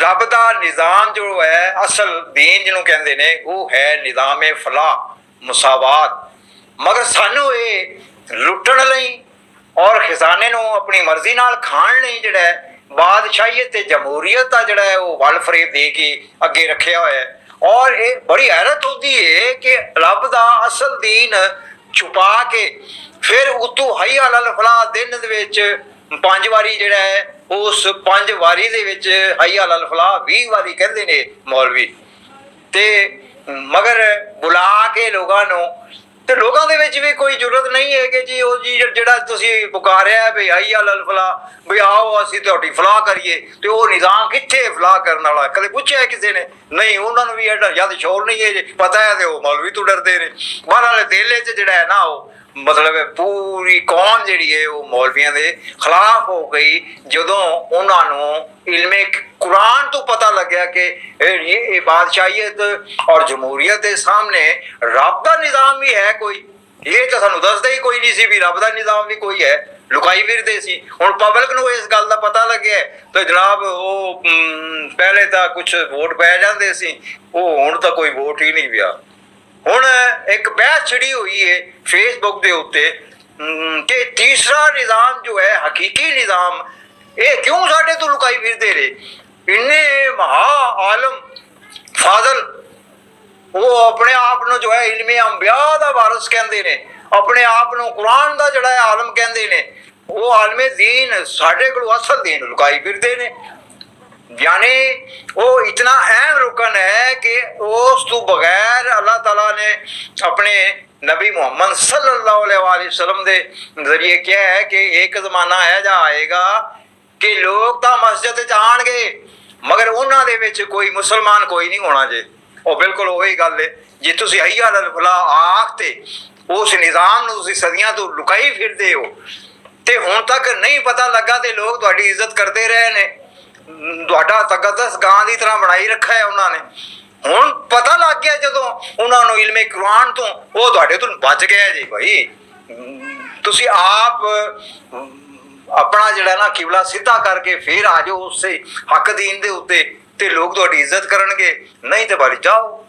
रब दा निज़ाम जो है असल दीन जिन्हों कहते ने वो है निज़ाम फलाह मुसावात। मगर सानू ये लुटण लई और खजाने नूं अपनी मर्जी नाल खाण लई जिहड़ा है बादशाहीयत ते जमहूरीयत का जिहड़ा है वो वल फरेब दे के अगे रखिया होया है। और ये बड़ी हैरत होती है कि रब दा असल दीन छुपा के फिर उतों हई अल फलाह दिन दे विच 5 वारी जिहड़ा है उस 5 वारी दे विच हई अल फलाह 20 वारी कहंदे ने मौलवी ते मगर बुला के लोगों नूं ते लोगों दे विच भी कोई जरूरत नहीं है कि जी वो जी जिहड़ा तुसीं पुकारिया भी हई अल फलाह भी आओ असीं तुहाडी फलाह करिए ते वो निज़ाम कित्थे फलाह करन वाला कदे पुछिआ किसी ने नहीं। उन्होंने भी एडा ज़्यादा शोर नहीं है पता है तो मौलवी तो डरते ने बहरहाल दिल च जिहड़ा है ना वो मतलब पूरी कौम जिहड़ी है वो मौलवियों के खिलाफ हो गई जदों उन्होंने इल्मे कुरान तो पता लग्या कि ये बादशाहीयत और जमहूरीयत के सामने रब का निज़ाम भी है कोई। ये तो सानू दसदा ही कोई नहीं सी भी रब का निज़ाम भी कोई है लुकाई फिरदे सी। हुण पब्लिक नूं इस गल का पता लग्या तो जनाब वो पहले तो कुछ वोट पै जांदे सी वो हुण तो कोई वोट ही नहीं पिया। हुण एक बहस छिड़ी हुई है फेसबुक के उत्ते कि तीसरा निज़ाम जो है हकीकी निज़ाम ये क्यों साडे तो लुकाई फिरदे रहे। इन्ने महा आलम फाजल वो अपने आप नूं जो है इल्मे अंबिया दा वारिस कहंदे ने अपने आप नूं कुरान दा जिहड़ा है आलम कहंदे ने वो आलमे दीन साडे कोल असल दीन लुकाई फिरदे ने। यानी वो इतना अहम रुकन है कि उस तो बगैर अल्लाह ताला ने अपने नबी मोहम्मद सल्लल्लाहु अलैहि वसल्लम के जरिए क्या है कि एक ज़माना है जा आएगा कि लोग तो मस्जिद च आउणगे मगर उन्हां दे विच कोई मुसलमान कोई नहीं होना जे। और बिल्कुल वही गल है जे तुसीं हय्या अल फलाह आखते उस निज़ाम नूं तुसीं सदियां तो लुकाई फिरदे हो ते हुण तक नहीं पता लगा ते लोग तुहाडी इज्जत करते रहे ने तुहाडा तकद्दस गां की तरह बनाई रखा है उन्होंने। हुण पता लग गया जदों उन्होंने इल्मे कुरान तो वो तुहाडे तो बच गया जी भाई तुसीं आप अपना जिहड़ा ना किबला सीधा करके फिर आ जाओ उससे हक दीन दे उत्ते ते लोग तुहाडी इज्जत करनगे नहीं तो बारी जाओ।